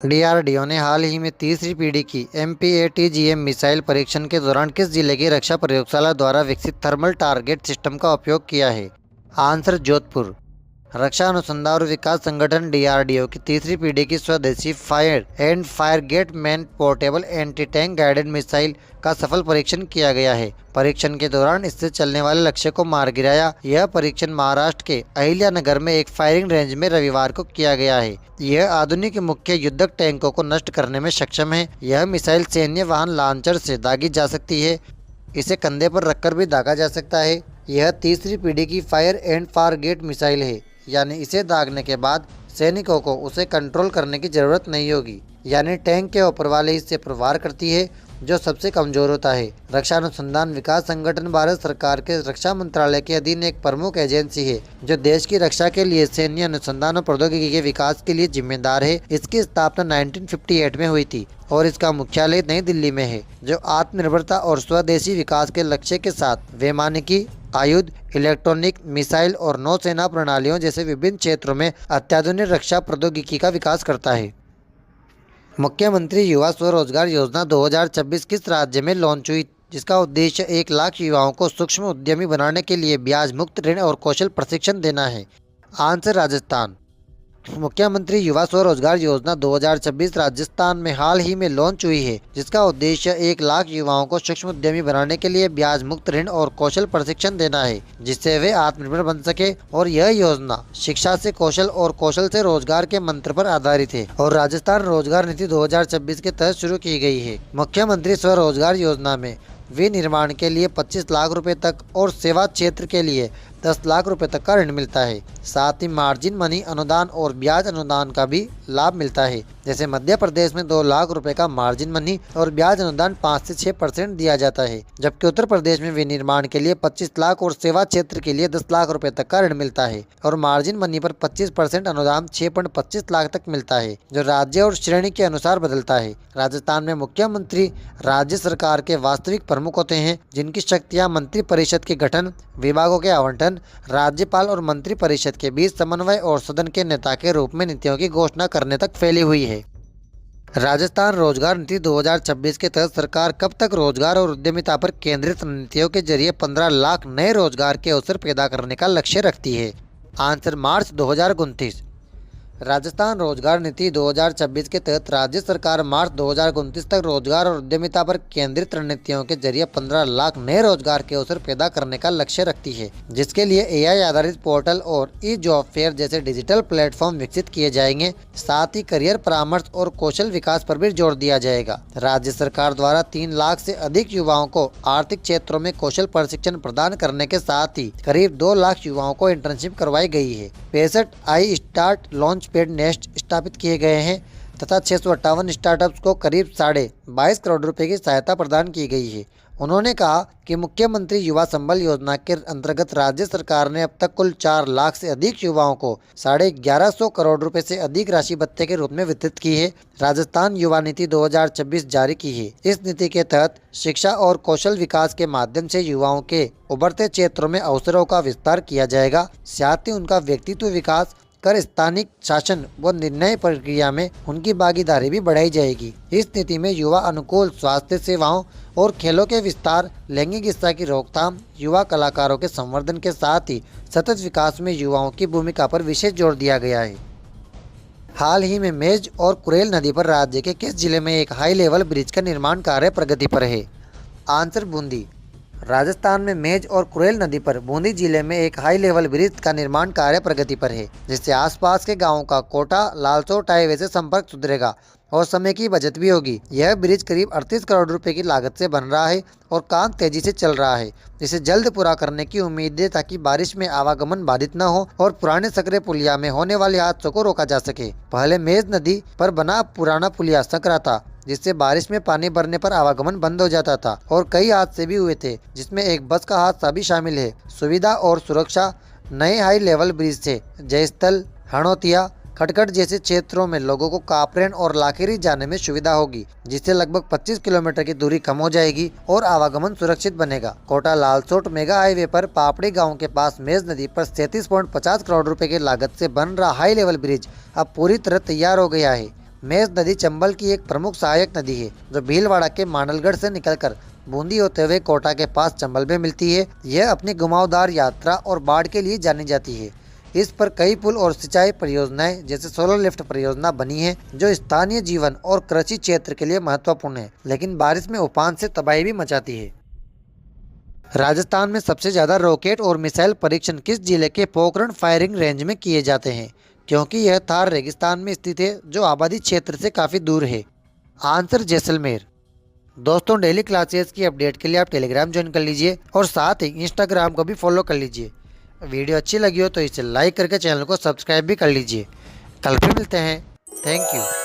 DRDO ने हाल ही में तीसरी पीढ़ी की एमपीएटीजीएम मिसाइल परीक्षण के दौरान किस जिले की रक्षा प्रयोगशाला द्वारा विकसित थर्मल टारगेट सिस्टम का उपयोग किया है? आंसर जोधपुर। रक्षा अनुसंधान और विकास संगठन डीआरडीओ की तीसरी पीढ़ी की स्वदेशी fire and forget man portable anti tank guided missile का सफल परीक्षण किया गया है। परीक्षण के दौरान इससे चलने वाले लक्ष्य को मार गिराया। यह परीक्षण महाराष्ट्र के अहिल्यानगर में एक फायरिंग रेंज में रविवार को किया गया है। यह आधुनिक मुख्य युद्धक टैंकों को नष्ट करने में सक्षम है। यह मिसाइल सैन्य वाहन लॉन्चर से दागी जा सकती है। इसे कंधे पर रखकर भी दागा जा सकता है। यह तीसरी पीढ़ी की fire and forget missile है, यानी इसे दागने के बाद सैनिकों को उसे कंट्रोल करने की ज़रूरत नहीं होगी, यानी टैंक के ऊपर वाले हिस्से पर वार करती है जो सबसे कमज़ोर होता है। रक्षा अनुसंधान विकास संगठन भारत सरकार के रक्षा मंत्रालय के अधीन एक प्रमुख एजेंसी है जो देश की रक्षा के लिए सैन्य अनुसंधान और प्रौद्योगिकी के विकास के लिए जिम्मेदार है। इसकी स्थापना 1958 में हुई थी और इसका मुख्यालय नई दिल्ली में है, जो आत्मनिर्भरता और स्वदेशी विकास के लक्ष्य के साथ वैमानिकी, आयुध, इलेक्ट्रॉनिक, मिसाइल और नौसेना प्रणालियों जैसे विभिन्न क्षेत्रों में अत्याधुनिक रक्षा प्रौद्योगिकी का विकास करता है। मुख्यमंत्री युवा स्वरोजगार योजना 2026 किस राज्य में लॉन्च हुई, जिसका उद्देश्य 1 लाख युवाओं को सूक्ष्म उद्यमी बनाने के लिए ब्याज मुक्त ऋण और कौशल प्रशिक्षण देना है? आंसर राजस्थान। मुख्यमंत्री युवा स्वरोजगार योजना 2026 राजस्थान में हाल ही में लॉन्च हुई है, जिसका उद्देश्य 1 लाख युवाओं को सूक्ष्म उद्यमी बनाने के लिए ब्याज मुक्त ऋण और कौशल प्रशिक्षण देना है, जिससे वे आत्मनिर्भर बन सके। और यह योजना शिक्षा से कौशल और कौशल से रोजगार के मंत्र पर आधारित है और राजस्थान रोजगार नीति 2026 के तहत शुरू की गई है। मुख्यमंत्री स्वरोजगार योजना में विनिर्माण के लिए 25 लाख रुपए तक और सेवा क्षेत्र के लिए 10 लाख रुपए तक का ऋण मिलता है। साथ ही मार्जिन मनी अनुदान और ब्याज अनुदान का भी लाभ मिलता है। जैसे मध्य प्रदेश में 2 लाख रुपए का मार्जिन मनी और ब्याज अनुदान 5 से 6% दिया जाता है, जबकि उत्तर प्रदेश में विनिर्माण के लिए 25 लाख और सेवा क्षेत्र के लिए 10 लाख रुपए तक का ऋण मिलता है और मार्जिन मनी पर 25% अनुदान 6.25 लाख तक मिलता है, जो राज्य और श्रेणी के अनुसार बदलता है। राजस्थान में मुख्यमंत्री राज्य सरकार के वास्तविक प्रमुख होते हैं, जिनकी शक्तियां मंत्री परिषद के गठन, विभागों के आवंटन, राज्यपाल और मंत्री परिषद के बीच समन्वय और सदन के नेता के रूप में नीतियों की घोषणा करने तक फैली हुई है। राजस्थान रोजगार नीति 2026 के तहत सरकार कब तक रोजगार और उद्यमिता पर केंद्रित नीतियों के जरिए 15 लाख नए रोजगार के अवसर पैदा करने का लक्ष्य रखती है? आंसर मार्च 2029। राजस्थान रोजगार नीति 2026 के तहत राज्य सरकार मार्च 2029 तक रोजगार और उद्यमिता पर केंद्रित रणनीतियों के जरिए 15 लाख नए रोजगार के अवसर पैदा करने का लक्ष्य रखती है, जिसके लिए एआई आधारित पोर्टल और ई जॉब फेयर जैसे डिजिटल प्लेटफॉर्म विकसित किए जाएंगे। साथ ही करियर परामर्श और कौशल विकास पर भी जोर दिया जाएगा। राज्य सरकार द्वारा 3 लाख से अधिक युवाओं को आर्थिक क्षेत्रों में कौशल प्रशिक्षण प्रदान करने के साथ ही करीब 2 लाख युवाओं को इंटर्नशिप करवाई गई है। 65 I start launch paid nest स्थापित किए गए हैं तथा 658 स्टार्टअप्स को करीब 22.5 करोड़ रुपए की सहायता प्रदान की गई है। उन्होंने कहा कि मुख्यमंत्री युवा संबल योजना के अंतर्गत राज्य सरकार ने अब तक कुल 4 लाख से अधिक युवाओं को 1150 करोड़ रुपए से अधिक राशि भत्ते के रूप में वितरित की है। राजस्थान युवा नीति 2026 जारी की है। इस नीति के तहत शिक्षा और कौशल विकास के माध्यम से युवाओं के उभरते क्षेत्रों में अवसरों का विस्तार किया जाएगा। साथ ही उनका व्यक्तित्व विकास कर स्थानिक शासन व निर्णय प्रक्रिया में उनकी भागीदारी भी बढ़ाई जाएगी। इस नीति में युवा अनुकूल स्वास्थ्य सेवाओं और खेलों के विस्तार, लैंगिक हिंसा की रोकथाम, युवा कलाकारों के संवर्धन के साथ ही सतत विकास में युवाओं की भूमिका पर विशेष जोर दिया गया है। हाल ही में मेज और कुरेल नदी पर राज्य के किस जिले में एक हाई लेवल ब्रिज का निर्माण कार्य प्रगति पर है? आंसर बूंदी। राजस्थान में मेज और कुरेल नदी पर बूंदी जिले में एक हाई लेवल ब्रिज का निर्माण कार्य प्रगति पर है, जिससे आसपास के गांवों का कोटा लालसोट हाईवे से संपर्क सुधरेगा और समय की बचत भी होगी। यह ब्रिज करीब 38 करोड़ रुपए की लागत से बन रहा है और काम तेजी से चल रहा है, जिसे जल्द पूरा करने की उम्मीद है ताकि बारिश में आवागमन बाधित न हो और पुराने सकरे पुलिया में होने वाले हादसों को रोका जा सके। पहले मेज नदी पर बना पुराना पुलिया सकरा था, जिससे बारिश में पानी भरने पर आवागमन बंद हो जाता था और कई हादसे भी हुए थे, जिसमें एक बस का हादसा भी शामिल है। सुविधा और सुरक्षा: नए हाई लेवल ब्रिज से जयस्थल, हणोतिया, खटखट जैसे क्षेत्रों में लोगों को कापरेन और लाखेरी जाने में सुविधा होगी, जिससे लगभग 25 किलोमीटर की दूरी कम हो जाएगी और आवागमन सुरक्षित बनेगा। कोटा लालसोट मेगा हाईवे पर पापड़ी गांव के पास मेज नदी पर 37.50 करोड़ रुपए की लागत से बन रहा हाई लेवल ब्रिज अब पूरी तरह तैयार हो गया है। मेज नदी चंबल की एक प्रमुख सहायक नदी है जो भीलवाड़ा के मांडलगढ़ से निकलकर बूंदी होते हुए कोटा के पास चंबल में मिलती है। यह अपनी घुमावदार यात्रा और बाढ़ के लिए जानी जाती है। इस पर कई पुल और सिंचाई परियोजनाएं जैसे सोलर लिफ्ट परियोजना बनी है जो स्थानीय जीवन और कृषि क्षेत्र के लिए महत्वपूर्ण है, लेकिन बारिश में उफान से तबाही भी मचाती है। राजस्थान में सबसे ज्यादा रॉकेट और मिसाइल परीक्षण किस जिले के पोखरण फायरिंग रेंज में किए जाते हैं? क्योंकि यह थार रेगिस्तान में स्थित है जो आबादी क्षेत्र से काफी दूर है। आंसर जैसलमेर। दोस्तों, डेली क्लासेस की अपडेट के लिए आप टेलीग्राम ज्वाइन कर लीजिए और साथ ही इंस्टाग्राम को भी फॉलो कर लीजिए। वीडियो अच्छी लगी हो तो इसे लाइक करके चैनल को सब्सक्राइब भी कर लीजिए। कल फिर मिलते हैं। Thank you.